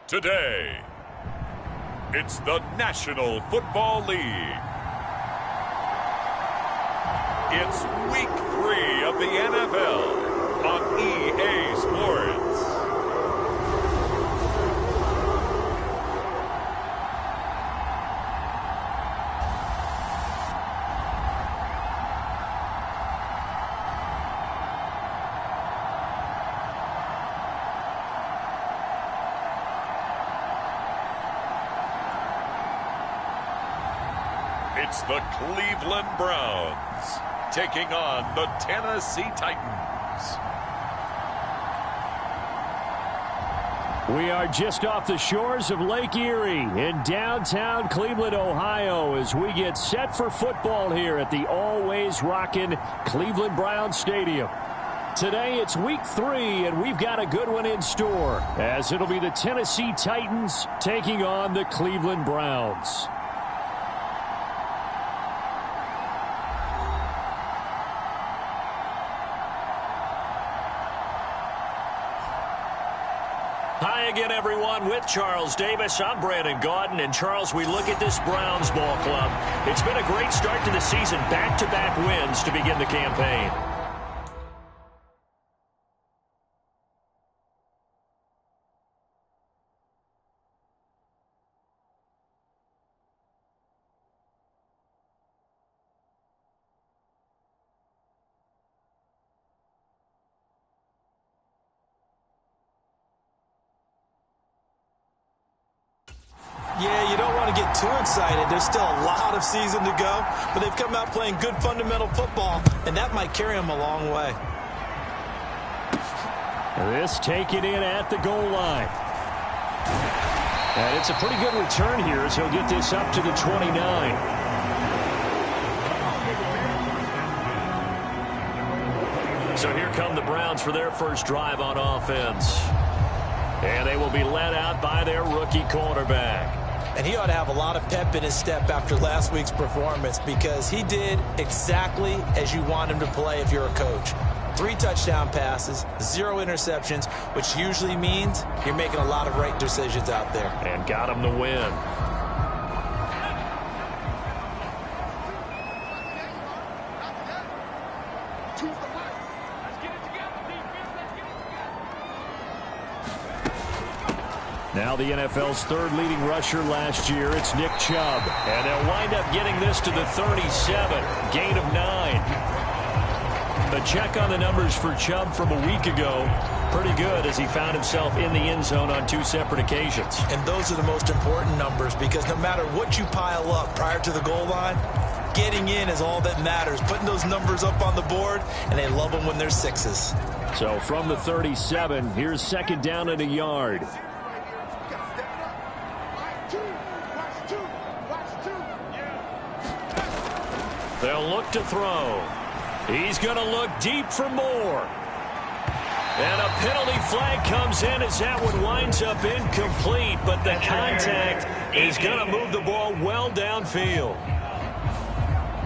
Today, it's the National Football League. It's Week 3 of the NFL on EA Sports. It's the Cleveland Browns taking on the Tennessee Titans. We are just off the shores of Lake Erie in downtown Cleveland, Ohio, as we get set for football here at the always rockin' Cleveland Browns Stadium. Today it's Week 3, and we've got a good one in store, as it'll be the Tennessee Titans taking on the Cleveland Browns. Hi again, everyone. With Charles Davis, I'm Brandon Gaudin. And, Charles, we look at this Browns ball club. It's been a great start to the season. Back-to-back wins to begin the campaign. Yeah, you don't want to get too excited. There's still a lot of season to go, but they've come out playing good fundamental football, and that might carry them a long way. This taken in at the goal line. And it's a pretty good return here as he'll get this up to the 29. So here come the Browns for their first drive on offense. And they will be led out by their rookie quarterback. And he ought to have a lot of pep in his step after last week's performance, because he did exactly as you want him to play if you're a coach. 3 touchdown passes, 0 interceptions, which usually means you're making a lot of right decisions out there. And got him to win. Now the NFL's third leading rusher last year, it's Nick Chubb. And they'll wind up getting this to the 37, gain of 9. A check on the numbers for Chubb from a week ago. Pretty good, as he found himself in the end zone on 2 separate occasions. And those are the most important numbers, because no matter what you pile up prior to the goal line, getting in is all that matters. Putting those numbers up on the board, and they love them when they're 6s. So from the 37, here's second down and a yard. They'll look to throw. He's going to look deep for more. And a penalty flag comes in as that one winds up incomplete, but the contact is going to move the ball well downfield.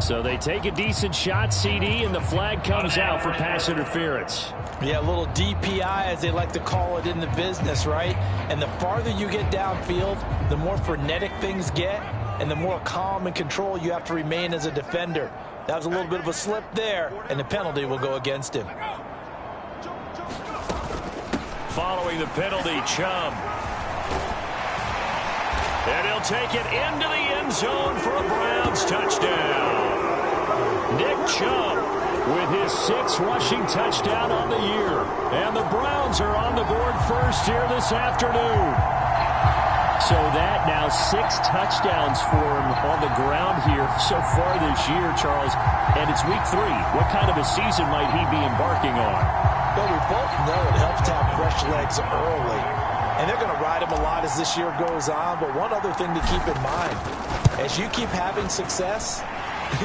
So they take a decent shot, CD, and the flag comes out for pass interference. Yeah, a little DPI, as they like to call it in the business, right? And the farther you get downfield, the more frenetic things get, and the more calm and control you have to remain as a defender. That was a little bit of a slip there, and the penalty will go against him. Following the penalty, Chubb. And he'll take it into the end zone for a Browns touchdown. Nick Chubb with his 6th rushing touchdown on the year. And the Browns are on the board first here this afternoon. So that now 6 touchdowns for him on the ground here so far this year, Charles. And it's week 3. What kind of a season might he be embarking on? Well, we both know it helps to have fresh legs early. And they're going to ride him a lot as this year goes on. But one other thing to keep in mind, as you keep having success,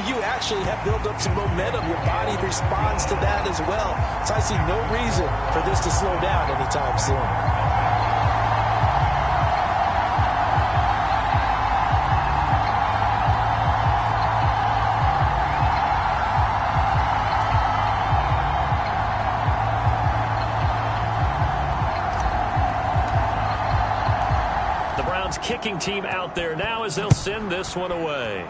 you actually have built up some momentum. Your body responds to that as well. So I see no reason for this to slow down anytime soon. kicking team out there now as they'll send this one away.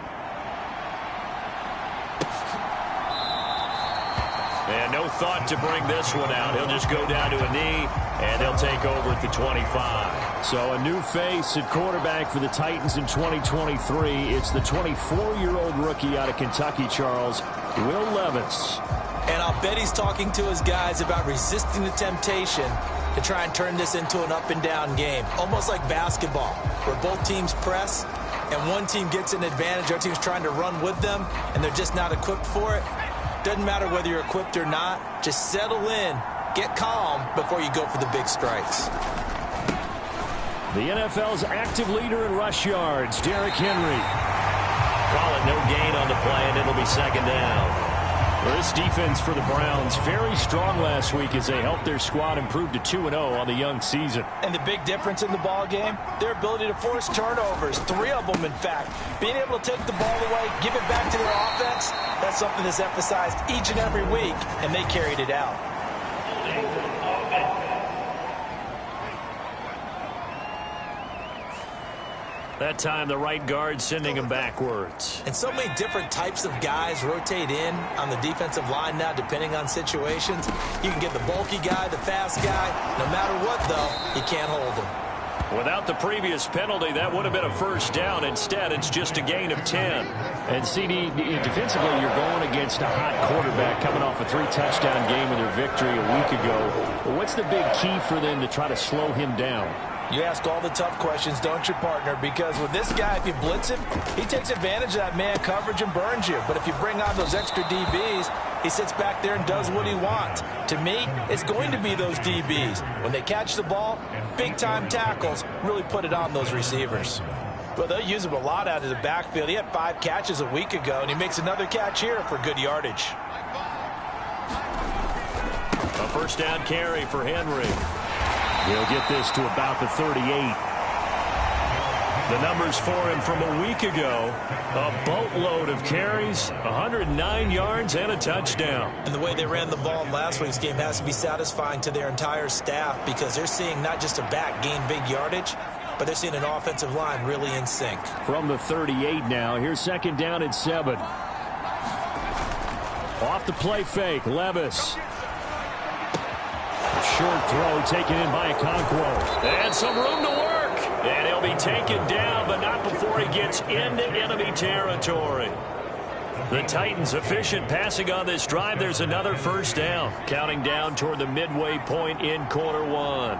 And no thought to bring this one out. He'll just go down to a knee, and they'll take over at the 25. So a new face at quarterback for the Titans in 2023. It's the 24-year-old rookie out of Kentucky, Charles, Will Levis. And I'll bet he's talking to his guys about resisting the temptation to try and turn this into an up-and-down game. Almost like basketball, where both teams press, and one team gets an advantage, other team's trying to run with them, and they're just not equipped for it. Doesn't matter whether you're equipped or not. Just settle in, get calm before you go for the big strikes. The NFL's active leader in rush yards, Derrick Henry. Call it no gain on the play, and it'll be second down. Well, this defense for the Browns very strong last week as they helped their squad improve to 2-0 on the young season. And the big difference in the ball game, their ability to force turnovers, 3 of them in fact. Being able to take the ball away, give it back to their offense, that's something that's emphasized each and every week, and they carried it out. That time, the right guard sending him backwards. And so many different types of guys rotate in on the defensive line now, depending on situations. You can get the bulky guy, the fast guy. No matter what, though, you can't hold him. Without the previous penalty, that would have been a first down. Instead, it's just a gain of 10. And, CD, defensively, you're going against a hot quarterback coming off a 3-touchdown game in their victory a week ago. But what's the big key for them to try to slow him down? You ask all the tough questions, don't you, partner? Because with this guy, if you blitz him, he takes advantage of that man coverage and burns you. But if you bring on those extra DBs, he sits back there and does what he wants. To me, it's going to be those DBs. When they catch the ball, big-time tackles really put it on those receivers. Well, they'll use him a lot out of the backfield. He had 5 catches a week ago, and he makes another catch here for good yardage. A first down carry for Henry. He'll get this to about the 38. The numbers for him from a week ago, a boatload of carries, 109 yards, and a touchdown. And the way they ran the ball in last week's game has to be satisfying to their entire staff because they're seeing not just a back gain big yardage, but they're seeing an offensive line really in sync. From the 38 now, here's second down at 7. Off the play fake, Levis. Short throw taken in by Okonkwo. And some room to work. And he'll be taken down, but not before he gets into enemy territory. The Titans efficient passing on this drive. There's another first down. Counting down toward the midway point in quarter 1.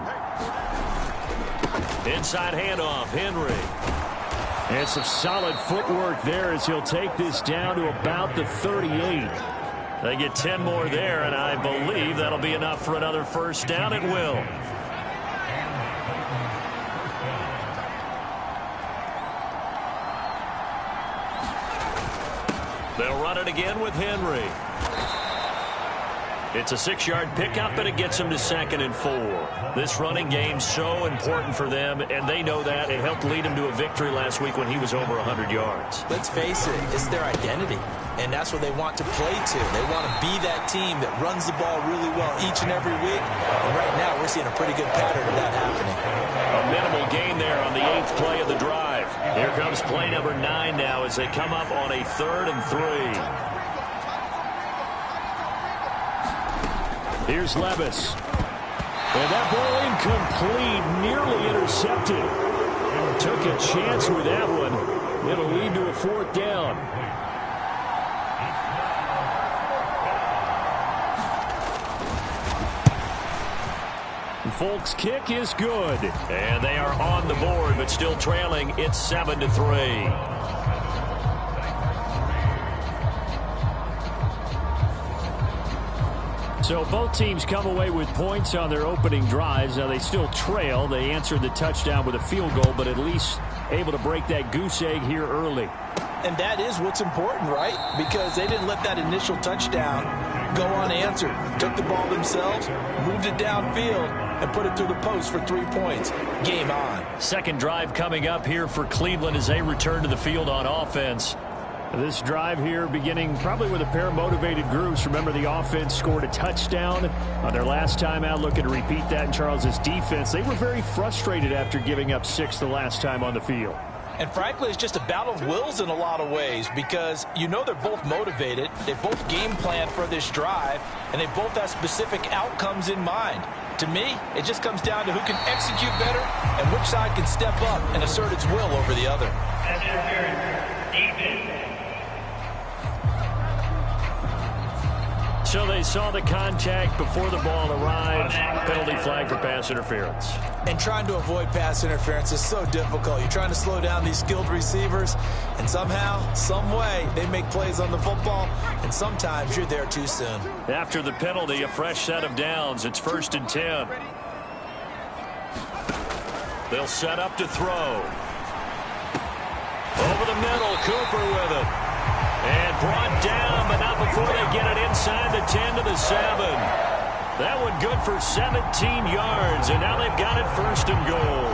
Inside handoff, Henry. And some solid footwork there as he'll take this down to about the 38. They get 10 more there, and I believe that'll be enough for another first down. It will. They'll run it again with Henry. It's a 6-yard pickup, and it gets them to 2nd and 4. This running game's so important for them, and they know that. It helped lead them to a victory last week when he was over 100 yards. Let's face it, it's their identity, and that's what they want to play to. They want to be that team that runs the ball really well each and every week, and right now we're seeing a pretty good pattern of that happening. A minimal gain there on the 8th play of the drive. Here comes play number 9 now as they come up on a 3rd and 3. Here's Levis. And that ball incomplete, nearly intercepted. Took a chance with that one. It'll lead to a 4th down. Folks' kick is good. And they are on the board, but still trailing. It's 7-3. So both teams come away with points on their opening drives. Now they still trail. They answered the touchdown with a field goal, but at least able to break that goose egg here early. And that is what's important, right? Because they didn't let that initial touchdown go unanswered. Took the ball themselves, moved it downfield, and put it through the post for 3 points. Game on. Second drive coming up here for Cleveland as they return to the field on offense. This drive here beginning probably with a pair of motivated groups. Remember, the offense scored a touchdown on their last time out, looking to repeat that in Charles's defense. They were very frustrated after giving up 6 the last time on the field. And frankly, it's just a battle of wills in a lot of ways because you know they're both motivated. They both game plan for this drive, and they both have specific outcomes in mind. To me, it just comes down to who can execute better and which side can step up and assert its will over the other. So they saw the contact before the ball arrived. Penalty flag for pass interference. And trying to avoid pass interference is so difficult. You're trying to slow down these skilled receivers, and somehow, some way, they make plays on the football, and sometimes you're there too soon. After the penalty, a fresh set of downs. It's 1st and 10. They'll set up to throw. Over the middle, Cooper with it. And brought down, but not before they get it inside the 10 to the 7. That one good for 17 yards, and now they've got it 1st and goal.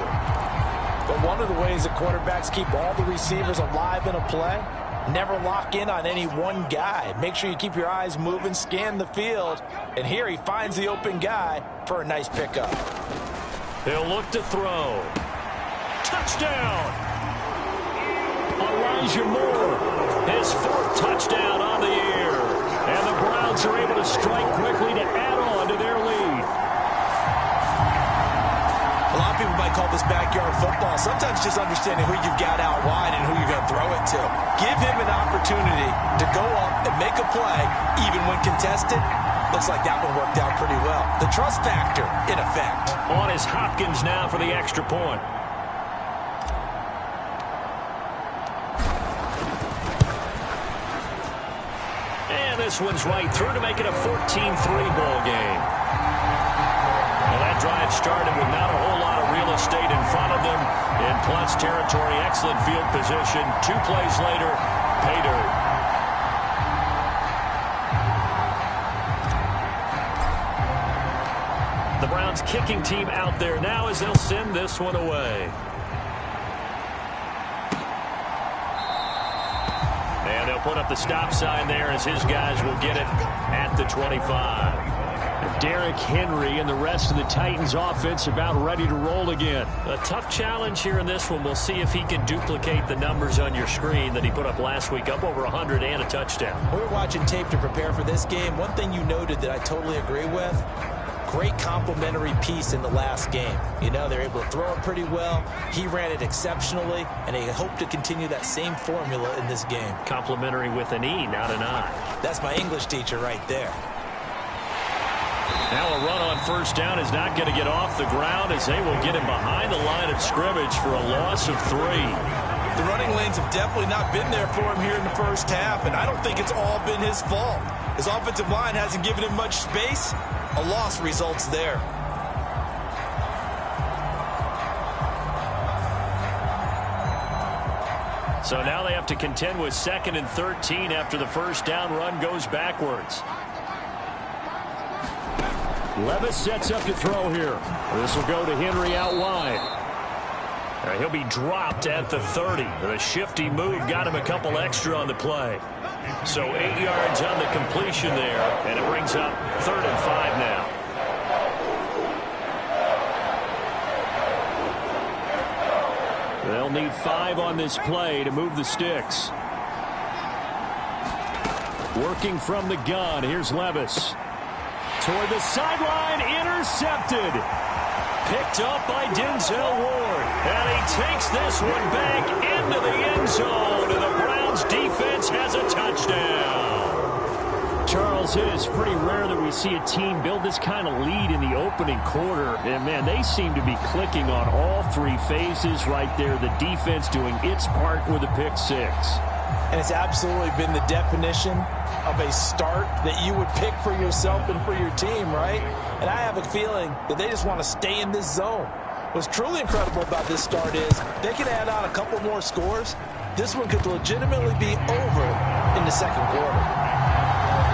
But one of the ways that quarterbacks keep all the receivers alive in a play, never lock in on any one guy. Make sure you keep your eyes moving, scan the field, and here he finds the open guy for a nice pickup. He'll look to throw. Touchdown! Elijah Moore, his 4th touchdown on the year. And the Browns are able to strike quickly to add on to their lead. A lot of people might call this backyard football. Sometimes just understanding who you've got out wide and who you're going to throw it to. Give him an opportunity to go up and make a play, even when contested. Looks like that one worked out pretty well. The trust factor, in effect. On is Hopkins now for the extra point. This one's right through to make it a 14-3 ball game. Well, that drive started with not a whole lot of real estate in front of them. In plus territory, excellent field position. 2 plays later, pay dirt. The Browns kicking team out there now as they'll send this one away. And they'll put up the stop sign there as his guys will get it at the 25. Derrick Henry and the rest of the Titans offense about ready to roll again. A tough challenge here in this one. We'll see if he can duplicate the numbers on your screen that he put up last week, up over 100 and a touchdown. We were watching tape to prepare for this game. One thing you noted that I totally agree with, great complementary piece in the last game. You know, they're able to throw it pretty well. He ran it exceptionally, and they hope to continue that same formula in this game. Complementary with an E, not an I. That's my English teacher right there. Now a run on 1st down is not going to get off the ground as they will get him behind the line of scrimmage for a loss of 3. The running lanes have definitely not been there for him here in the first half, and I don't think it's all been his fault. His offensive line hasn't given him much space. A loss results there. So now they have to contend with 2nd and 13 after the 1st down run goes backwards. Levis sets up to throw here. This will go to Henry out wide. He'll be dropped at the 30. The shifty move got him a couple extra on the play. So 8 yards on the completion there, and it brings up 3rd and 5 now. They'll need 5 on this play to move the sticks. Working from the gun, here's Levis. Toward the sideline, intercepted. Picked up by Denzel Ward. And he takes this one back into the end zone. And the Browns defense has a touchdown. Charles, it is pretty rare that we see a team build this kind of lead in the opening quarter. And, man, they seem to be clicking on all 3 phases right there. The defense doing its part with a pick 6. And it's absolutely been the definition of a start that you would pick for yourself and for your team, right? And I have a feeling that they just want to stay in this zone. What's truly incredible about this start is they can add on a couple more scores. This one could legitimately be over in the 2nd quarter.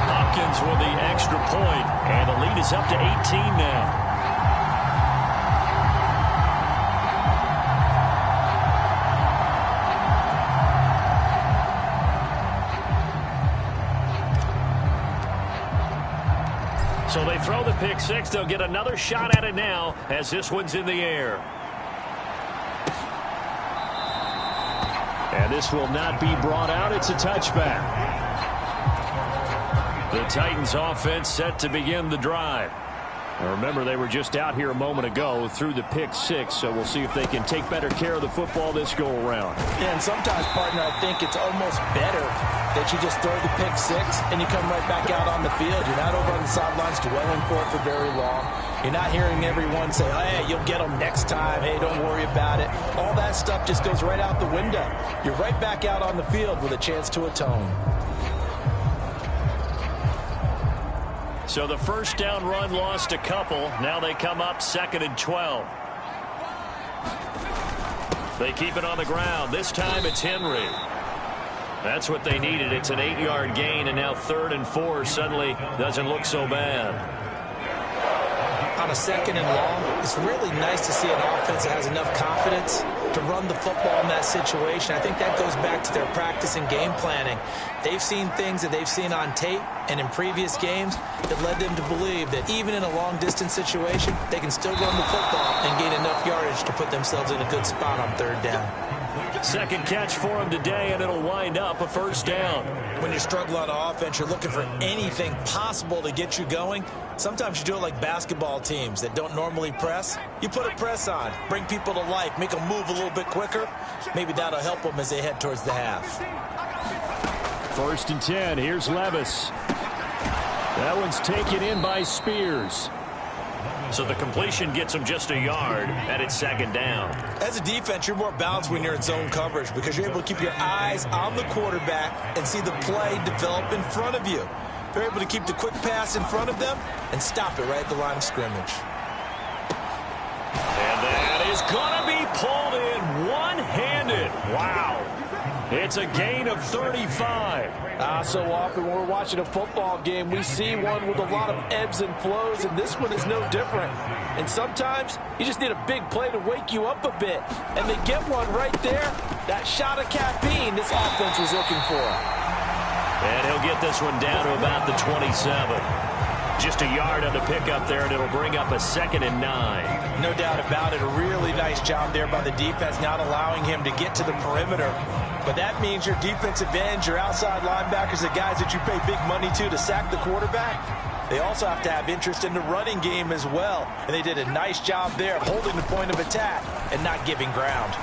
Hopkins with the extra point, and the lead is up to 18 now. So they throw the pick six. They'll get another shot at it now as this one's in the air. And this will not be brought out. It's a touchback. The Titans offense set to begin the drive. Now remember, they were just out here a moment ago through the pick six, so we'll see if they can take better care of the football this go-around. Yeah, and sometimes, partner, I think it's almost better that you just throw the pick six and you come right back out on the field. You're not over on the sidelines dwelling for it for very long. You're not hearing everyone say, hey, you'll get them next time. Hey, don't worry about it. All that stuff just goes right out the window. You're right back out on the field with a chance to atone. So the first down run lost a couple. Now they come up 2nd and 12. They keep it on the ground. This time it's Henry. That's what they needed. It's an 8-yard gain, and now 3rd and 4 suddenly doesn't look so bad. On a 2nd and long, it's really nice to see an offense that has enough confidence to run the football in that situation. I think that goes back to their practice and game planning. They've seen things that they've seen on tape and in previous games that led them to believe that even in a long-distance situation, they can still run the football and gain enough yardage to put themselves in a good spot on 3rd down. Second catch for him today, and it'll wind up a 1st down. When you struggle on offense, you're looking for anything possible to get you going. Sometimes you do it like basketball teams that don't normally press. You put a press on, bring people to life, make them move a little bit quicker. Maybe that'll help them as they head towards the half. 1st and 10. Here's Levis. That one's taken in by Spears. So the completion gets them just a yard, and it's 2nd down. As a defense, you're more balanced when you're in zone coverage because you're able to keep your eyes on the quarterback and see the play develop in front of you. They're able to keep the quick pass in front of them and stop it right at the line of scrimmage. And that is going to be pulled in one-handed. Wow. It's a gain of 35. So often when we're watching a football game, we see one with a lot of ebbs and flows, and this one is no different. And sometimes you just need a big play to wake you up a bit. And they get one right there. That shot of caffeine this offense was looking for. And he'll get this one down to about the 27. Just a yard on the pickup there, and it'll bring up a 2nd and 9. No doubt about it. A really nice job there by the defense, not allowing him to get to the perimeter. But that means your defensive ends, your outside linebackers, the guys that you pay big money to sack the quarterback, they also have to have interest in the running game as well. And they did a nice job there holding the point of attack and not giving ground.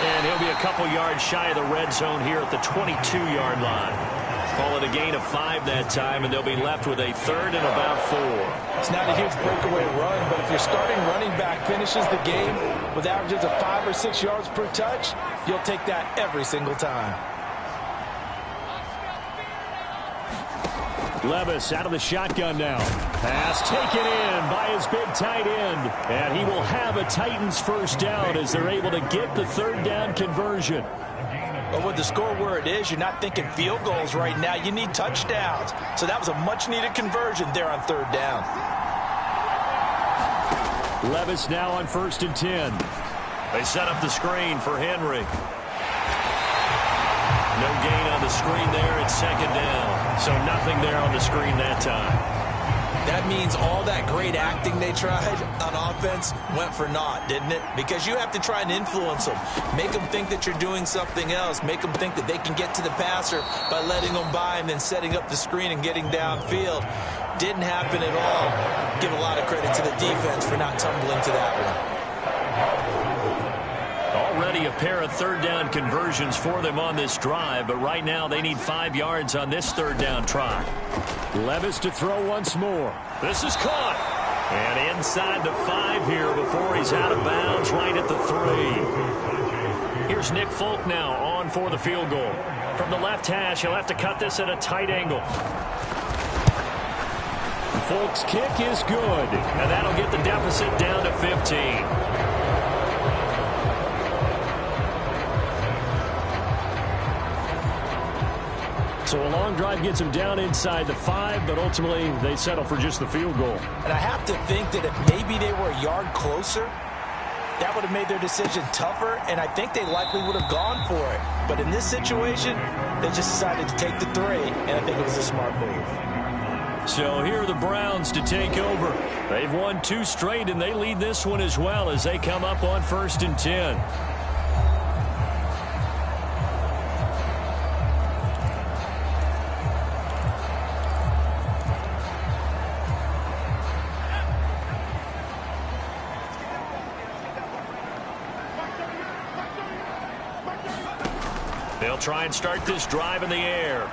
And he'll be a couple yards shy of the red zone here at the 22-yard line. Call it a gain of 5 that time, and they'll be left with a 3rd and about 4. It's not a huge breakaway run, but if your starting running back finishes the game with averages of 5 or 6 yards per touch, you'll take that every single time. Levis out of the shotgun now. Pass taken in by his big tight end. And he will have a Titans 1st down as they're able to get the 3rd down conversion. But with the score where it is, you're not thinking field goals right now. You need touchdowns. So that was a much-needed conversion there on 3rd down. Levis now on 1st and 10. They set up the screen for Henry. No gain on the screen there. It's 2nd down. So nothing there on the screen that time. That means all that great acting they tried on offense went for naught, didn't it? Because you have to try and influence them. Make them think that you're doing something else. Make them think that they can get to the passer by letting them by and then setting up the screen and getting downfield. Didn't happen at all. Give a lot of credit to the defense for not tumbling to that one. Already a pair of 3rd down conversions for them on this drive, but right now they need 5 yards on this 3rd down try. Levis to throw once more. This is caught. And inside the 5 here before he's out of bounds right at the 3. Here's Nick Folk now on for the field goal. From the left hash, he'll have to cut this at a tight angle. Folk's kick is good, and that'll get the deficit down to 15. So a long drive gets them down inside the 5, but ultimately they settle for just the field goal. And I have to think that if maybe they were a yard closer, that would have made their decision tougher, and I think they likely would have gone for it. But in this situation, they just decided to take the 3, and I think it was a smart move. So here are the Browns to take over. They've won 2 straight, and they lead this one as well as they come up on 1st and 10. They'll try and start this drive in the air.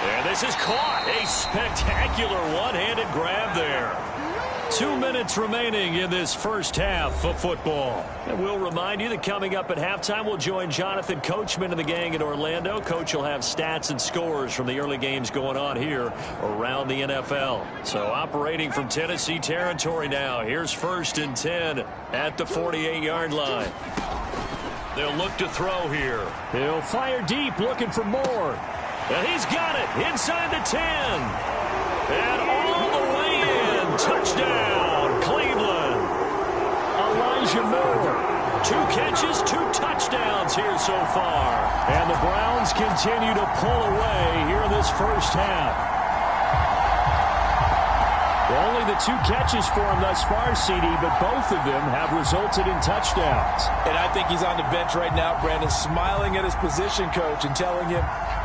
And this is caught. A spectacular one-handed grab there. 2 minutes remaining in this first half of football. And we'll remind you that coming up at halftime, we'll join Jonathan Coachman and the gang in Orlando. Coach will have stats and scores from the early games going on here around the NFL. So operating from Tennessee territory now. Here's 1st and 10 at the 48-yard line. They'll look to throw here. He'll fire deep, looking for more. And he's got it inside the 10. And all the way in. Touchdown, Cleveland. Elijah Moore. 2 catches, 2 touchdowns here so far. And the Browns continue to pull away here in this first half. Only the 2 catches for him thus far, CD, but both of them have resulted in touchdowns. And I think he's on the bench right now, Brandon, smiling at his position coach and telling him,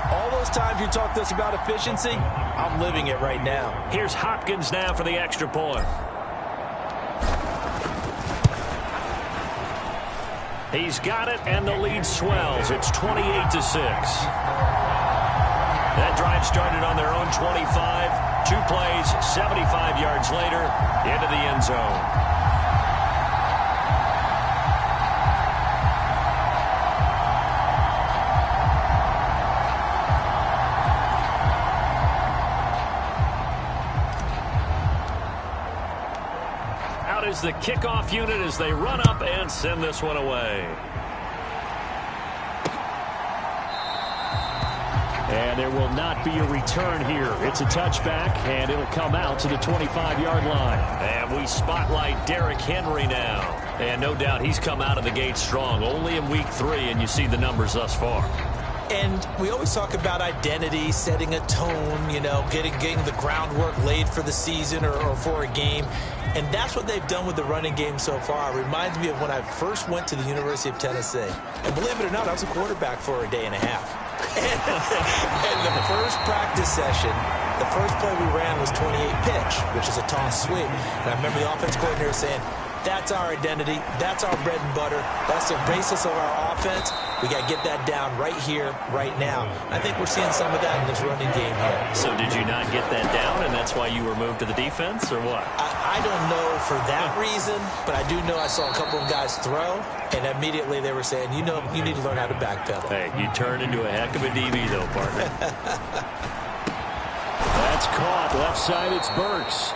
all those times you talked to us about efficiency, I'm living it right now. Here's Hopkins now for the extra point. He's got it, and the lead swells. It's 28-6. That drive started on their own 25. 2 plays, 75 yards later, into the end zone. Out is the kickoff unit as they run up and send this one away. And there will not be a return here. It's a touchback, and it'll come out to the 25-yard line. And we spotlight Derrick Henry now. And no doubt he's come out of the gate strong. Only in week 3, and you see the numbers thus far. And we always talk about identity, setting a tone, you know, getting the groundwork laid for the season or for a game. And that's what they've done with the running game so far. It reminds me of when I first went to the University of Tennessee. And believe it or not, I was a quarterback for a day and a half. And the first practice session, the first play we ran was 28 pitch, which is a toss sweep. And I remember the offense coordinator saying, that's our identity, that's our bread and butter, that's the basis of our offense. We got to get that down right here, right now. I think we're seeing some of that in this running game here. So did you not get that down, and that's why you were moved to the defense, or what? I don't know for that reason, but I do know I saw a couple of guys throw, and immediately they were saying, you know, you need to learn how to backpedal. Hey, you turned into a heck of a DB, though, partner. That's caught. Left side, it's Burks.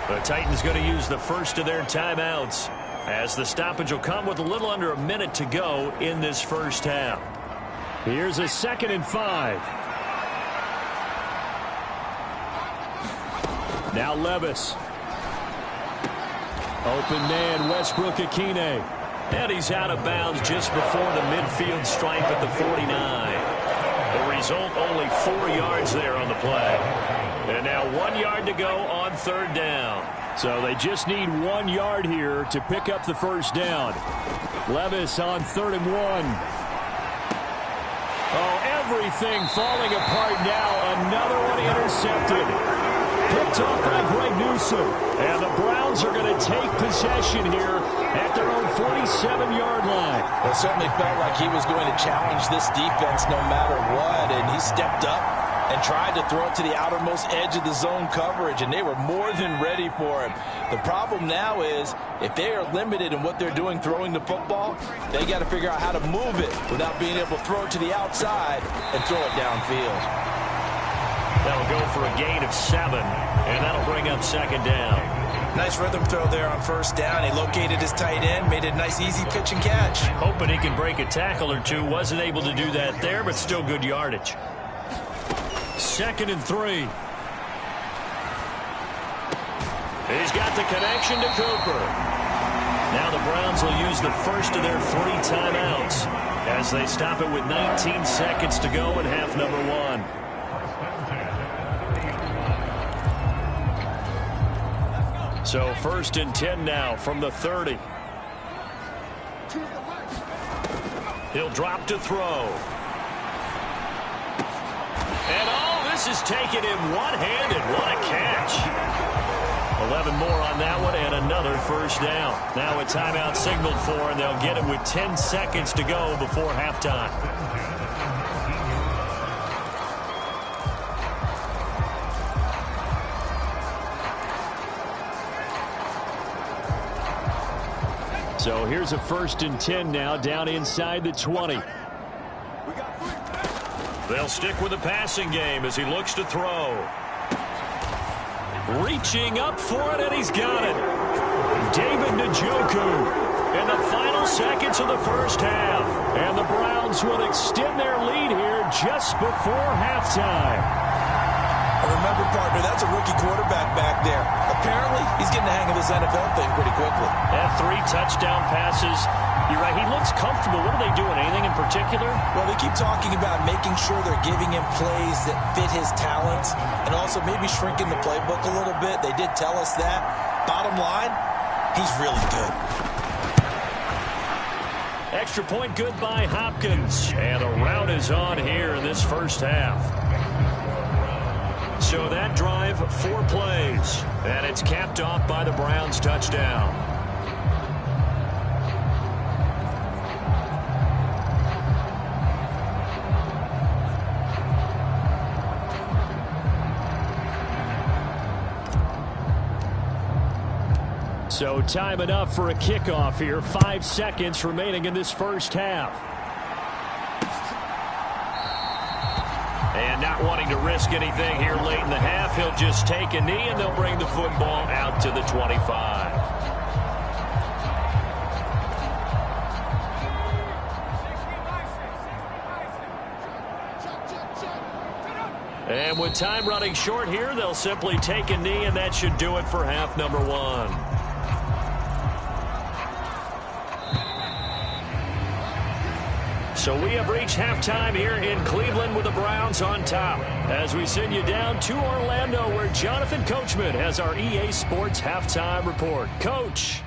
The Titans going to use the first of their timeouts as the stoppage will come with a little under a minute to go in this first half. Here's a 2nd and 5. Now Levis. Open man, Westbrook-Ikhine. And he's out of bounds just before the midfield stripe at the 49. The result, only 4 yards there on the play. And now 1 yard to go on 3rd down. So they just need 1 yard here to pick up the first down. Levis on 3rd and 1. Oh, everything falling apart now. Another one intercepted. Picked off by Greg Newsome. And the Browns are going to take possession here at their own 47-yard line. Well, it certainly felt like he was going to challenge this defense no matter what, and he stepped up and tried to throw it to the outermost edge of the zone coverage, and they were more than ready for him. The problem now is if they are limited in what they're doing throwing the football, they got to figure out how to move it without being able to throw it to the outside and throw it downfield. That'll go for a gain of 7, and that'll bring up 2nd down. Nice rhythm throw there on 1st down. He located his tight end, made it a nice easy pitch and catch. Hoping he can break a tackle or two. Wasn't able to do that there, but still good yardage. 2nd and 3. He's got the connection to Cooper. Now the Browns will use the first of their 3 timeouts as they stop it with 19 seconds to go in half number 1. So 1st and 10 now from the 30. He'll drop to throw. And all this is taken in one-handed. What a catch. 11 more on that one and another first down. Now a timeout signaled for, and they'll get it with 10 seconds to go before halftime. So here's a 1st and 10 now down inside the 20. They'll stick with the passing game as he looks to throw. Reaching up for it, and he's got it. David Njoku in the final seconds of the first half. And the Browns will extend their lead here just before halftime. Remember, partner, that's a rookie quarterback back there. Apparently, he's getting the hang of this NFL thing pretty quickly. And 3 touchdown passes. You're right, he looks comfortable. What are they doing? Anything in particular? Well, they keep talking about making sure they're giving him plays that fit his talents and also maybe shrinking the playbook a little bit. They did tell us that. Bottom line, he's really good. Extra point good by Hopkins. And a rout is on here in this first half. So that drive, 4 plays. And it's capped off by the Browns touchdown. So time enough for a kickoff here. 5 seconds remaining in this first half. And not wanting to risk anything here late in the half, he'll just take a knee and they'll bring the football out to the 25. And with time running short here, they'll simply take a knee, and that should do it for half number 1. So we have reached halftime here in Cleveland with the Browns on top. As we send you down to Orlando, where Jonathan Coachman has our EA Sports halftime report. Coach.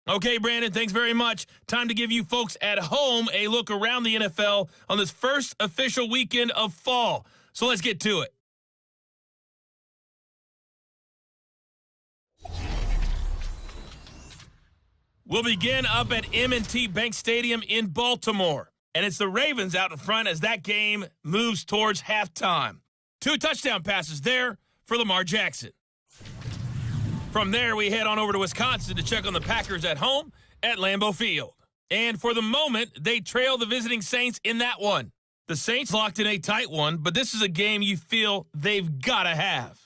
Okay, Brandon, thanks very much. Time to give you folks at home a look around the NFL on this first official weekend of fall. So let's get to it. We'll begin up at M&T Bank Stadium in Baltimore. And it's the Ravens out in front as that game moves towards halftime. 2 touchdown passes there for Lamar Jackson. From there, we head on over to Wisconsin to check on the Packers at home at Lambeau Field. And for the moment, they trail the visiting Saints in that one. The Saints locked in a tight one, but this is a game you feel they've got to have.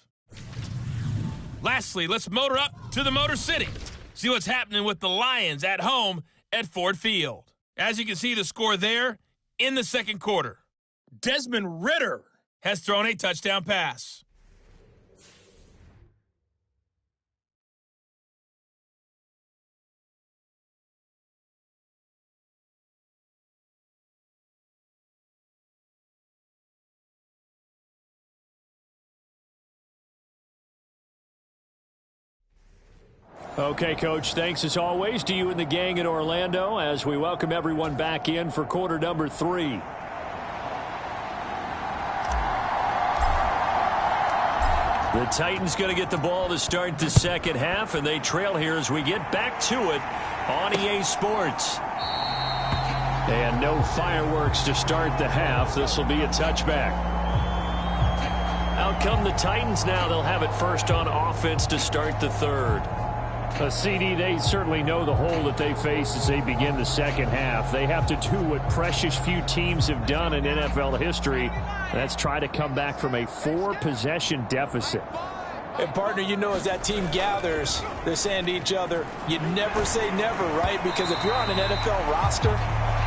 Lastly, let's motor up to the Motor City. See what's happening with the Lions at home at Ford Field. As you can see, the score there in the second quarter. Desmond Ridder has thrown a touchdown pass. Okay, Coach, thanks as always to you and the gang in Orlando as we welcome everyone back in for quarter number 3. The Titans going to get the ball to start the second half, and they trail here as we get back to it on EA Sports. And no fireworks to start the half. This will be a touchback. Out come the Titans now. They'll have it first on offense to start the third. CD, they certainly know the hole that they face as they begin the second half. They have to do what precious few teams have done in NFL history. That's try to come back from a 4-possession deficit. And, partner, you know, as that team gathers, they're saying to each other, you never say never, right? Because if you're on an NFL roster,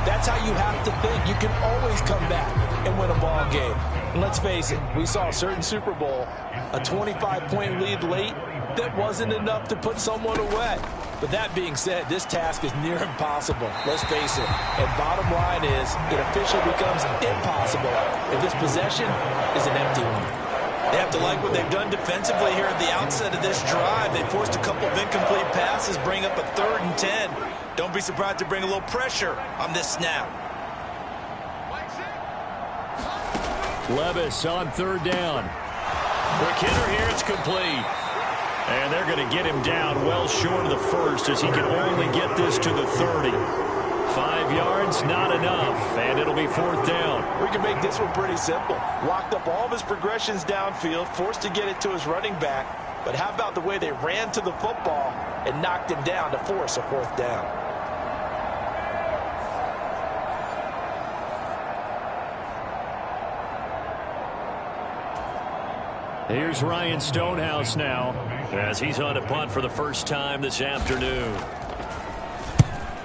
that's how you have to think. You can always come back and win a ball game. And let's face it, we saw a certain Super Bowl, a 25-point lead late, that wasn't enough to put someone away. But that being said, this task is near impossible. Let's face it. And bottom line is, it officially becomes impossible if this possession is an empty one. They have to like what they've done defensively here at the outset of this drive. They forced a couple of incomplete passes, bring up a 3rd and 10. Don't be surprised to bring a little pressure on this snap. Levis on 3rd down. Quick hitter here, it's complete. And they're going to get him down well short of the first as he can only get this to the 30. 5 yards, not enough, and it'll be 4th down. We can make this one pretty simple. Locked up all of his progressions downfield, forced to get it to his running back. But how about the way they ran to the football and knocked him down to force a 4th down? Here's Ryan Stonehouse now as he's on a punt for the first time this afternoon.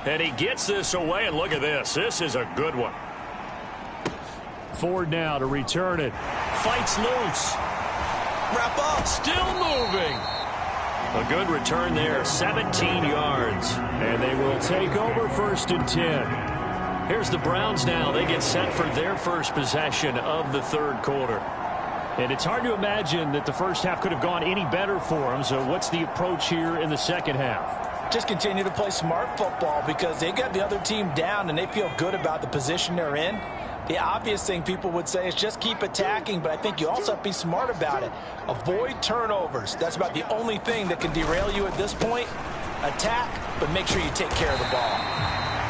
And he gets this away, and look at this. This is a good one. Ford now to return it. Fights loose. Wrap up. Still moving. A good return there, 17 yards. And they will take over 1st and 10. Here's the Browns now. They get set for their first possession of the 3rd quarter. And it's hard to imagine that the first half could have gone any better for them. So what's the approach here in the second half? Just continue to play smart football because they got the other team down and they feel good about the position they're in. The obvious thing people would say is just keep attacking, but I think you also have to be smart about it. Avoid turnovers. That's about the only thing that can derail you at this point. Attack, but make sure you take care of the ball.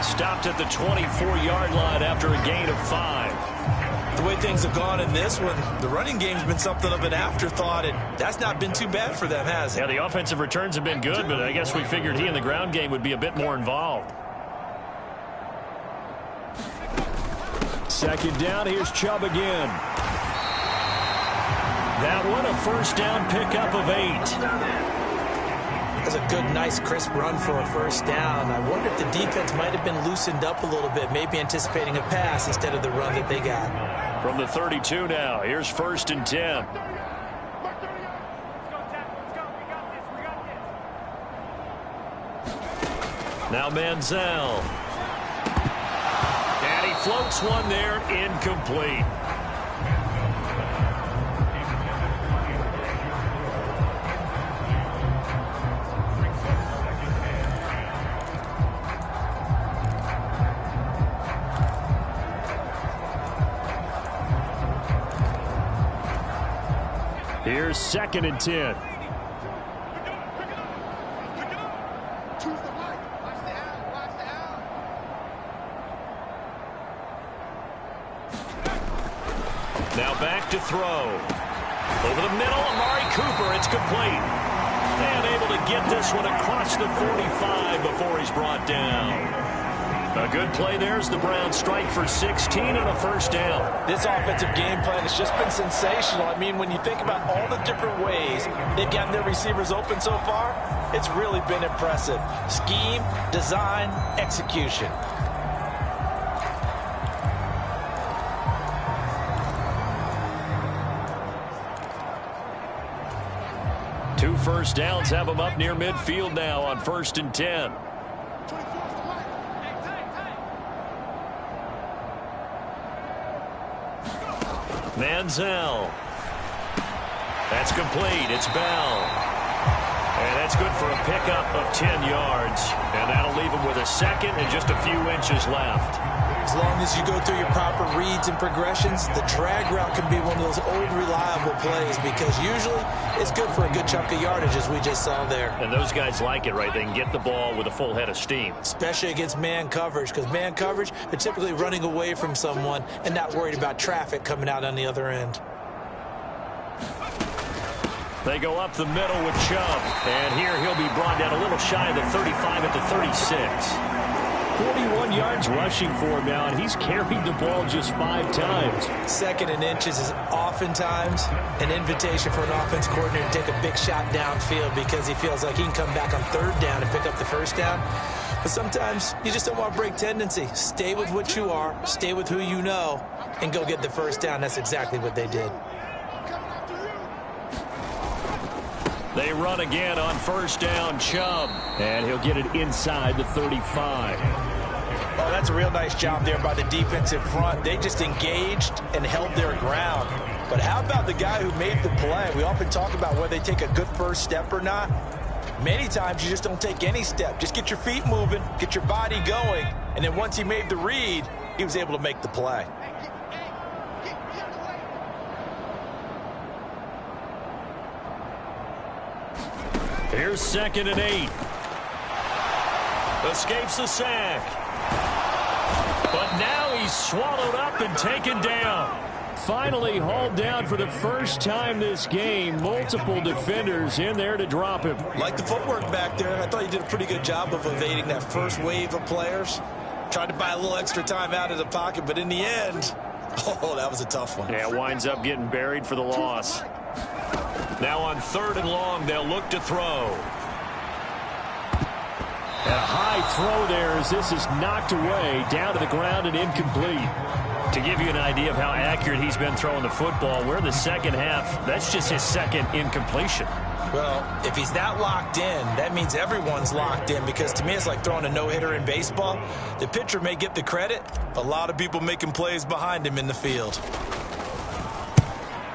Stopped at the 24-yard line after a gain of 5. The way things have gone in this one, the running game's been something of an afterthought, and that's not been too bad for them, has it? Yeah, the offensive returns have been good, but I guess we figured he in the ground game would be a bit more involved. 2nd down, here's Chubb again. That one, a 1st down pickup of 8. That's a good, nice, crisp run for a 1st down. I wonder if the defense might have been loosened up a little bit, maybe anticipating a pass instead of the run that they got. From the 32 now, here's 1st and 10. Now Manziel. And he floats one there, incomplete. Here's 2nd and 10. Now back to throw. Over the middle, Amari Cooper. It's complete. And able to get this one across the 45 before he's brought down. A good play there as the Browns strike for 16 and a 1st down. This offensive game plan has just been sensational. I mean, when you think about all the different ways they've gotten their receivers open so far, it's really been impressive. Scheme, design, execution. Two 1st downs have them up near midfield now on 1st and 10. Manziel. That's complete. It's Bell. And that's good for a pickup of 10 yards. And that'll leave him with a 2nd and just a few inches left. As long as you go through your proper reads and progressions, the drag route can be one of those old reliable plays because usually it's good for a good chunk of yardage as we just saw there. And those guys like it, right? They can get the ball with a full head of steam. Especially against man coverage because man coverage, they're typically running away from someone and not worried about traffic coming out on the other end. They go up the middle with Chubb. And here he'll be brought down a little shy of the 35 at the 36. 41 yards rushing for him now, and he's carried the ball just 5 times. 2nd and inches is oftentimes an invitation for an offense coordinator to take a big shot downfield because he feels like he can come back on 3rd down and pick up the 1st down. But sometimes you just don't want to break tendency. Stay with what you are, stay with who you know, and go get the 1st down. That's exactly what they did. They run again on 1st down, Chubb. And he'll get it inside the 35. Oh, that's a real nice job there by the defensive front. They just engaged and held their ground. But how about the guy who made the play? We often talk about whether they take a good first step or not. Many times you just don't take any step. Just get your feet moving, get your body going, and then once he made the read, he was able to make the play. Here's 2nd and 8. Escapes the sack. But now he's swallowed up and taken down. Finally hauled down for the first time this game. Multiple defenders in there to drop him. Like the footwork back there, I thought he did a pretty good job of evading that first wave of players. Tried to buy a little extra time out of the pocket, but in the end, oh, that was a tough one. Yeah, winds up getting buried for the loss. Now on 3rd and long, they'll look to throw. A high throw there as this is knocked away, down to the ground and incomplete. To give you an idea of how accurate he's been throwing the football, we're in the second half. That's just his second incompletion. Well, if he's that locked in, that means everyone's locked in, because to me it's like throwing a no-hitter in baseball. The pitcher may get the credit, a lot of people making plays behind him in the field.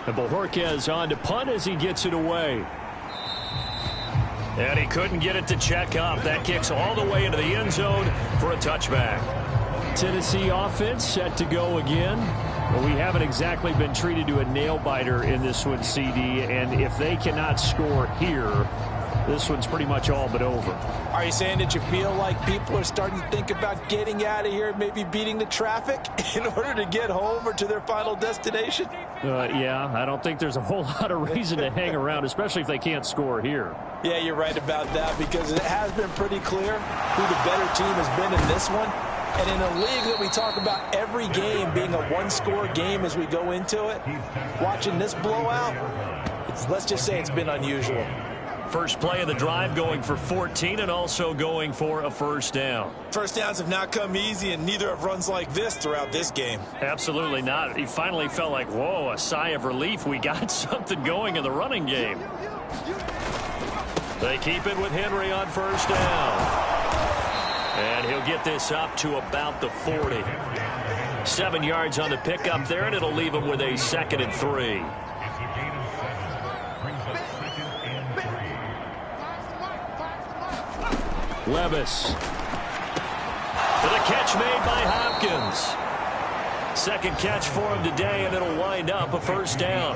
And Bojorquez on to punt as he gets it away. And he couldn't get it to check up. That kicks all the way into the end zone for a touchback. Tennessee offense set to go again. Well, we haven't exactly been treated to a nail-biter in this one, CD. And if they cannot score here, this one's pretty much all but over. Are you saying that you feel like people are starting to think about getting out of here and maybe beating the traffic in order to get home or to their final destination? Yeah, I don't think there's a whole lot of reason to hang around, especially if they can't score here. Yeah, you're right about that, because it has been pretty clear who the better team has been in this one. And in a league that we talk about every game being a one-score game as we go into it, watching this blowout, let's just say it's been unusual. First play of the drive going for 14 and also going for a first down. First downs have not come easy, and neither have runs like this throughout this game. Absolutely not. He finally felt like, whoa, a sigh of relief. We got something going in the running game. They keep it with Henry on first down. And he'll get this up to about the 40. 7 yards on the pickup there, and it'll leave him with a 2nd and 3. Levis. For the catch made by Hopkins. Second catch for him today, and it'll wind up a first down.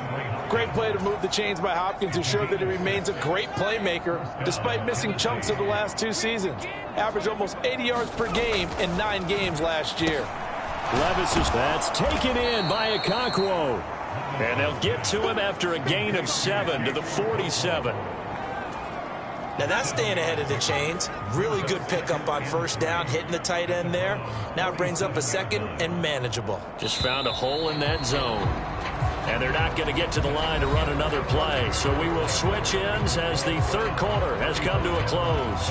Great play to move the chains by Hopkins, who showed that he remains a great playmaker despite missing chunks of the last 2 seasons. Averaged almost 80 yards per game in 9 games last year. Levis is that's taken in by Okonkwo. And they'll get to him after a gain of 7 to the 47. Now that's staying ahead of the chains. Really good pickup on first down, hitting the tight end there. Now it brings up a 2nd and manageable. Just found a hole in that zone. And they're not going to get to the line to run another play. So we will switch ends as the 3rd quarter has come to a close.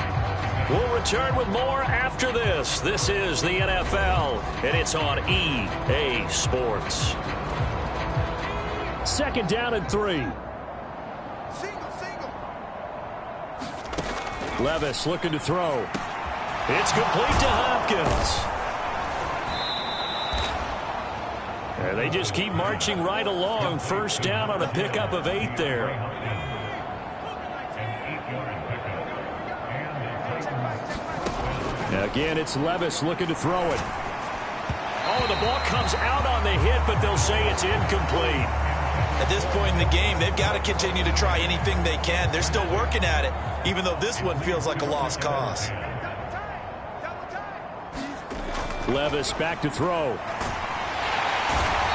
We'll return with more after this. This is the NFL, and it's on EA Sports. 2nd down and 3. Levis looking to throw. It's complete to Hopkins. And they just keep marching right along. First down on a pickup of 8 there. Again, it's Levis looking to throw it. Oh, the ball comes out on the hit, but they'll say it's incomplete. At this point in the game, they've got to continue to try anything they can. They're still working at it, even though this one feels like a lost cause. Levis back to throw.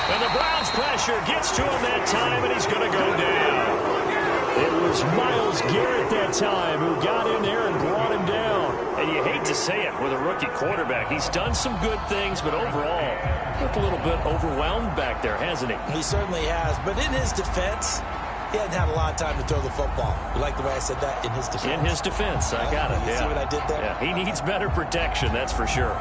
And the Browns pressure gets to him that time, and he's going to go down. It was Myles Garrett that time who got in there and brought him down. And you hate to say it with a rookie quarterback. He's done some good things, but overall, looked a little bit overwhelmed back there, hasn't he? He certainly has. But in his defense, he hadn't had a lot of time to throw the football. You like the way I said that? In his defense. In his defense. I got it. You see what I did there? Yeah, he needs better protection, that's for sure.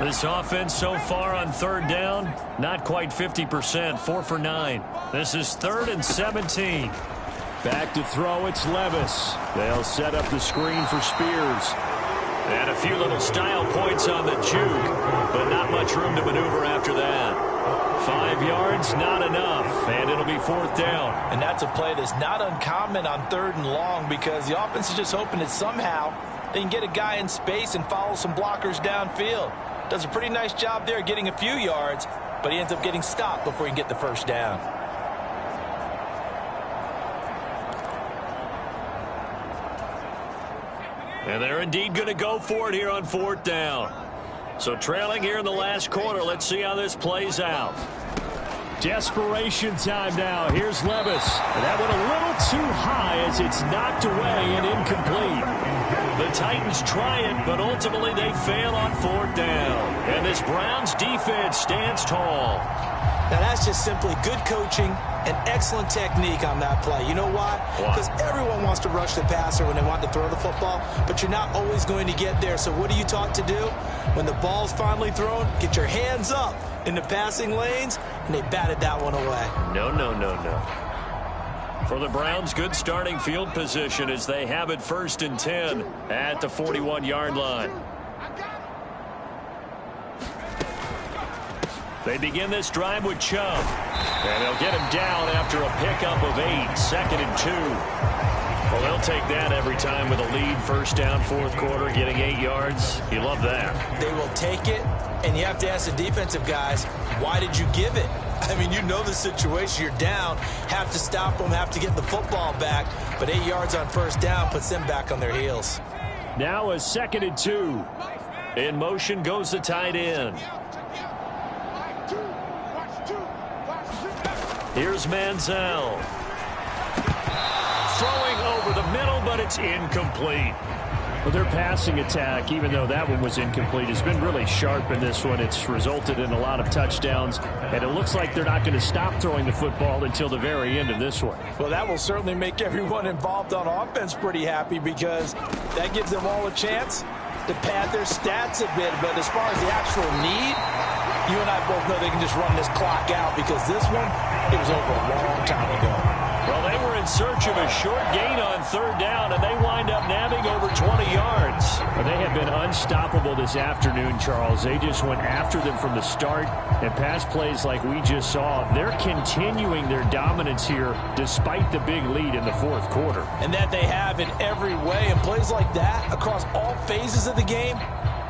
This offense so far on 3rd down, not quite 50%, 4 for 9. This is 3rd and 17. Back to throw, it's Levis. They'll set up the screen for Spears. And a few little style points on the juke, but not much room to maneuver after that. 5 yards, not enough, and it'll be 4th down. And that's a play that's not uncommon on 3rd and long because the offense is just hoping that somehow they can get a guy in space and follow some blockers downfield. Does a pretty nice job there getting a few yards, but he ends up getting stopped before he can get the 1st down. And they're indeed going to go for it here on 4th down. So trailing here in the last quarter. Let's see how this plays out. Desperation time now. Here's Levis. And that went a little too high as it's knocked away and incomplete. The Titans try it, but ultimately they fail on 4th down. And this Browns defense stands tall. Now that's just simply good coaching and excellent technique on that play. You know why? Because everyone wants to rush the passer when they want to throw the football, but you're not always going to get there. So what are you taught to do? When the ball's finally thrown, get your hands up in the passing lanes, and they batted that one away. No. For the Browns, good starting field position as they have it 1st and 10 at the 41-yard line. They begin this drive with Chubb. And they'll get him down after a pickup of 8, 2nd and 2. Well, they'll take that every time with a lead. 1st down, 4th quarter, getting 8 yards. You love that. They will take it, and you have to ask the defensive guys, why did you give it? I mean, you know the situation. You're down, have to stop them, have to get the football back. But 8 yards on 1st down puts them back on their heels. Now a 2nd and 2. In motion goes the tight end. Here's Manziel. Throwing over the middle, but it's incomplete. Well, their passing attack, even though that one was incomplete, has been really sharp in this one. It's resulted in a lot of touchdowns, and it looks like they're not going to stop throwing the football until the very end of this one. Well, that will certainly make everyone involved on offense pretty happy because that gives them all a chance to pad their stats a bit. But as far as the actual need, you and I both know they can just run this clock out because this one, it was over a long time ago. Well, they were in search of a short gain on 3rd down, and they wind up nabbing over 20 yards. Well, they have been unstoppable this afternoon, Charles. They just went after them from the start, and pass plays like we just saw, they're continuing their dominance here despite the big lead in the 4th quarter. And that they have in every way, and plays like that across all phases of the game,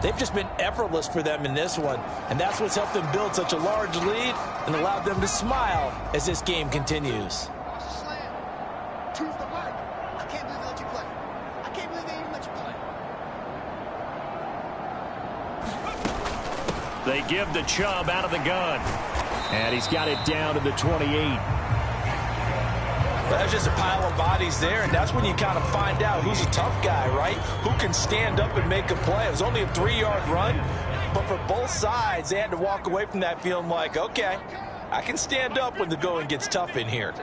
they've just been effortless for them in this one. And that's what's helped them build such a large lead and allowed them to smile as this game continues. They give the Chubb out of the gun. And he's got it down to the 28. That's just a pile of bodies there, and that's when you kind of find out who's a tough guy, right? Who can stand up and make a play. It was only a 3-yard run, but for both sides, they had to walk away from that feeling like, okay, I can stand up when the going gets tough in here.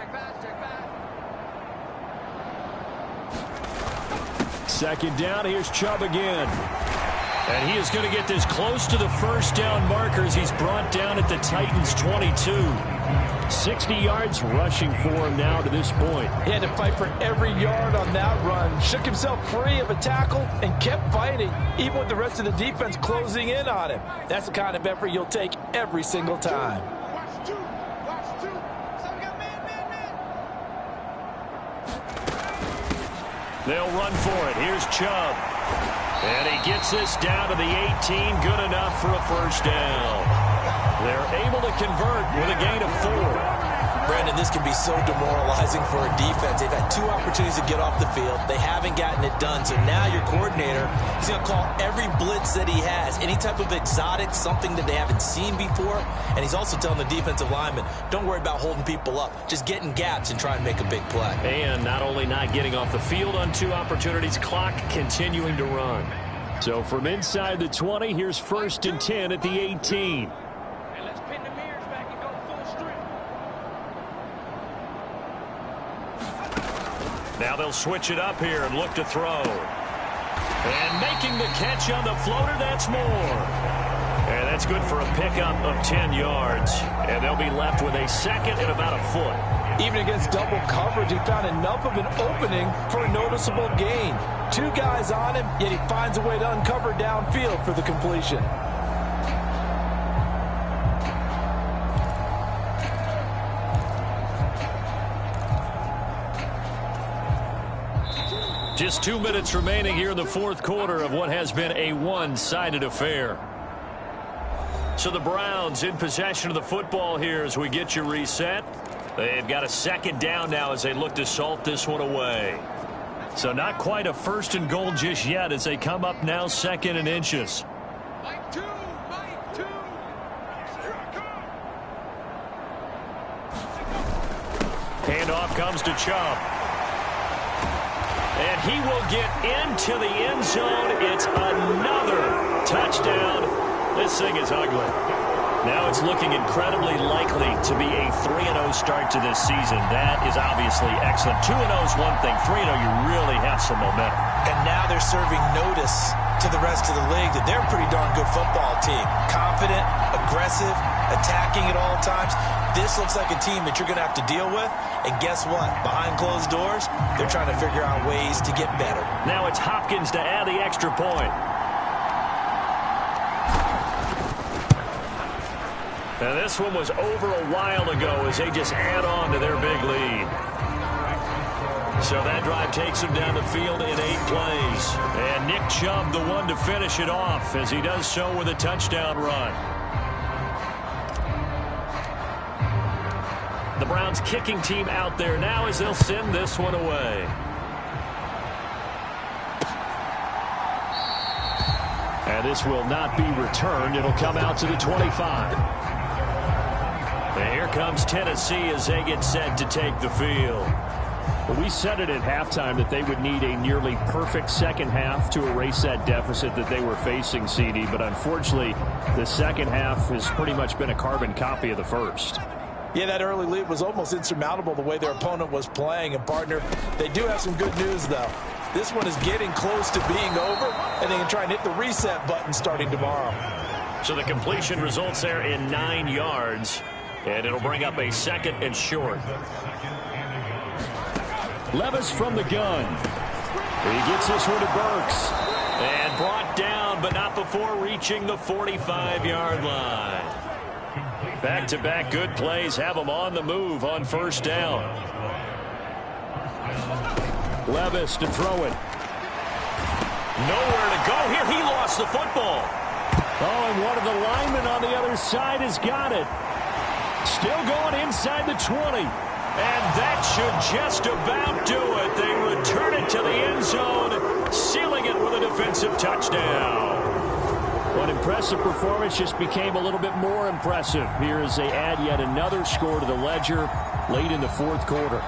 2nd down, here's Chubb again. And he is going to get this close to the 1st down markers. He's brought down at the Titans' 22. 60 yards rushing for him now to this point. He had to fight for every yard on that run. Shook himself free of a tackle and kept fighting, even with the rest of the defense closing in on him. That's the kind of effort you'll take every single time. They'll run for it. Here's Chubb. And he gets this down to the 18. Good enough for a 1st down. They're able to convert with a gain of 4. Brandon, this can be so demoralizing for a defense. They've had 2 opportunities to get off the field. They haven't gotten it done. So now your coordinator is going to call every blitz that he has, any type of exotic, something that they haven't seen before. And he's also telling the defensive lineman, don't worry about holding people up. Just get in gaps and try and make a big play. And not only not getting off the field on 2 opportunities, clock continuing to run. So from inside the 20, here's 1st and 10 at the 18. Now they'll switch it up here and look to throw. And making the catch on the floater, that's more. And that's good for a pickup of 10 yards. And they'll be left with a 2nd and about a foot. Even against double coverage, he found enough of an opening for a noticeable gain. 2 guys on him, yet he finds a way to uncover downfield for the completion. Just 2 minutes remaining here in the fourth quarter of what has been a one-sided affair. So the Browns in possession of the football here as we get you reset. They've got a second down now as they look to salt this one away. So not quite a first and goal just yet as they come up now second and inches. Handoff comes to Chubb. And he will get into the end zone. It's another touchdown. This thing is ugly. Now it's looking incredibly likely to be a 3-0 start to this season. That is obviously excellent. 2-0 is one thing. 3-0, you really have some momentum. And now they're serving notice to the rest of the league that they're a pretty darn good football team. Confident, aggressive, attacking at all times. This looks like a team that you're going to have to deal with. And guess what? Behind closed doors, they're trying to figure out ways to get better. Now it's Hopkins to add the extra point. And this one was over a while ago as they just add on to their big lead. So that drive takes him down the field in 8 plays. And Nick Chubb, the one to finish it off, as he does so with a touchdown run. The Browns kicking team out there now as they'll send this one away. And this will not be returned. It'll come out to the 25. And here comes Tennessee as they get set to take the field. Well, we said it at halftime that they would need a nearly perfect second half to erase that deficit that they were facing, CD. But unfortunately, the second half has pretty much been a carbon copy of the first. Yeah, that early lead was almost insurmountable the way their opponent was playing. And, partner, they do have some good news, though. This one is getting close to being over, and they can try and hit the reset button starting tomorrow. So the completion results there in 9 yards. And it'll bring up a second and short. Levis from the gun. He gets this one to Burks. And brought down, but not before reaching the 45-yard line. Back-to-back good plays have them on the move on first down. Levis to throw it. Nowhere to go here. He lost the football. Oh, and one of the linemen on the other side has got it. Still going inside the 20. And that should just about do it. They return it to the end zone, sealing it with a defensive touchdown. What impressive performance just became a little bit more impressive here as they add yet another score to the ledger late in the fourth quarter.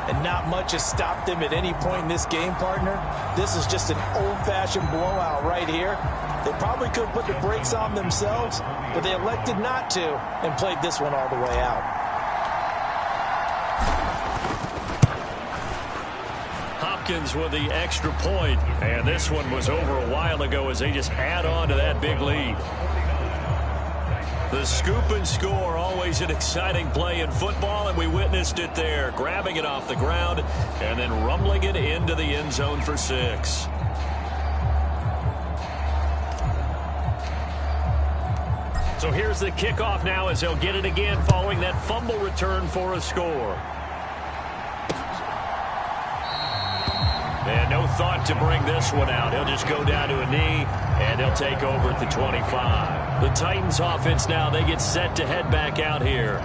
And not much has stopped them at any point in this game, partner. This is just an old-fashioned blowout right here. They probably could have put the brakes on themselves, but they elected not to and played this one all the way out. Hopkins with the extra point, and this one was over a while ago as they just add on to that big lead. The scoop and score, always an exciting play in football, and we witnessed it there, grabbing it off the ground and then rumbling it into the end zone for 6. So here's the kickoff now as they'll get it again following that fumble return for a score. And no thought to bring this one out. He'll just go down to a knee, and they'll take over at the 25. The Titans offense now, they get set to head back out here.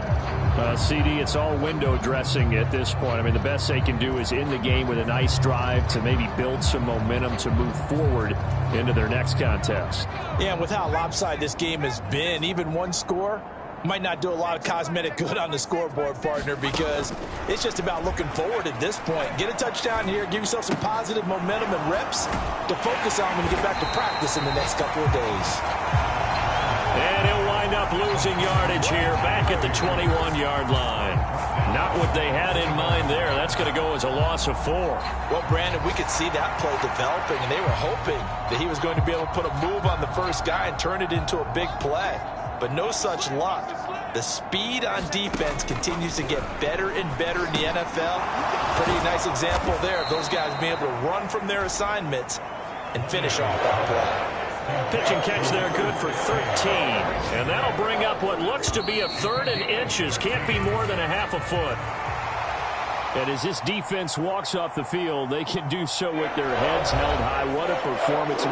CD, it's all window dressing at this point. I mean, the best they can do is end the game with a nice drive to maybe build some momentum to move forward into their next contest. Yeah, with how lopsided this game has been, even one score might not do a lot of cosmetic good on the scoreboard, partner, because it's just about looking forward at this point. Get a touchdown here, give yourself some positive momentum and reps to focus on when you get back to practice in the next couple of days. And he'll wind up losing yardage here back at the 21-yard line. Not what they had in mind there. That's going to go as a loss of 4. Well, Brandon, we could see that play developing, and they were hoping that he was going to be able to put a move on the first guy and turn it into a big play. But no such luck. The speed on defense continues to get better and better in the NFL. Pretty nice example there of those guys being able to run from their assignments and finish off that play. Pitch and catch there, good for 13. And that'll bring up what looks to be a 3rd and inches. Can't be more than a half a foot. And as this defense walks off the field, they can do so with their heads held high. What a performance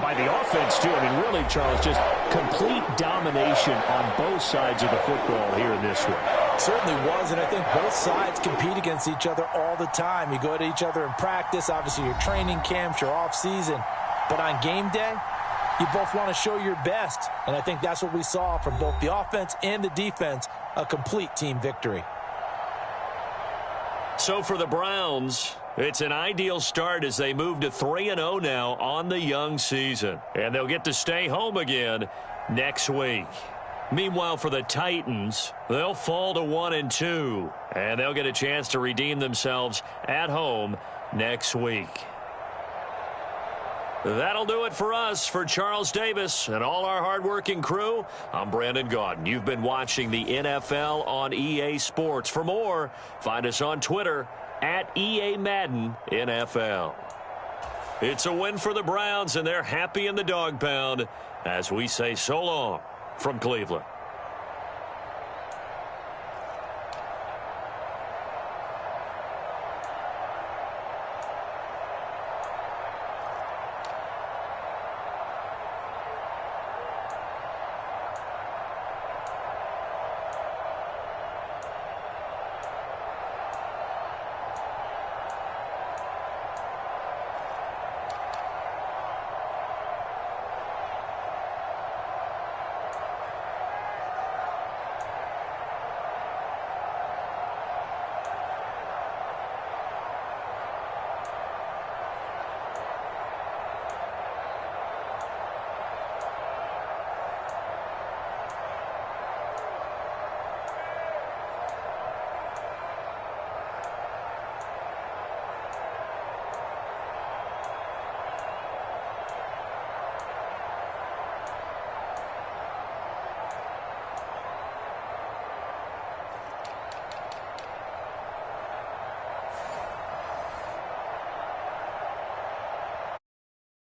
by the offense, too. I mean, really, Charles, just complete domination on both sides of the football here in this one. Certainly was, and I think both sides compete against each other all the time. You go to each other in practice, obviously your training camps, your off-season. But on game day, you both want to show your best. And I think that's what we saw from both the offense and the defense, a complete team victory. So for the Browns, it's an ideal start as they move to 3-0 now on the young season. And they'll get to stay home again next week. Meanwhile, for the Titans, they'll fall to 1-2. And they'll get a chance to redeem themselves at home next week. That'll do it for us. For Charles Davis and all our hardworking crew, I'm Brandon Gaudin. You've been watching the NFL on EA Sports. For more, find us on Twitter at EA Madden NFL. It's a win for the Browns, and they're happy in the dog pound as we say so long from Cleveland.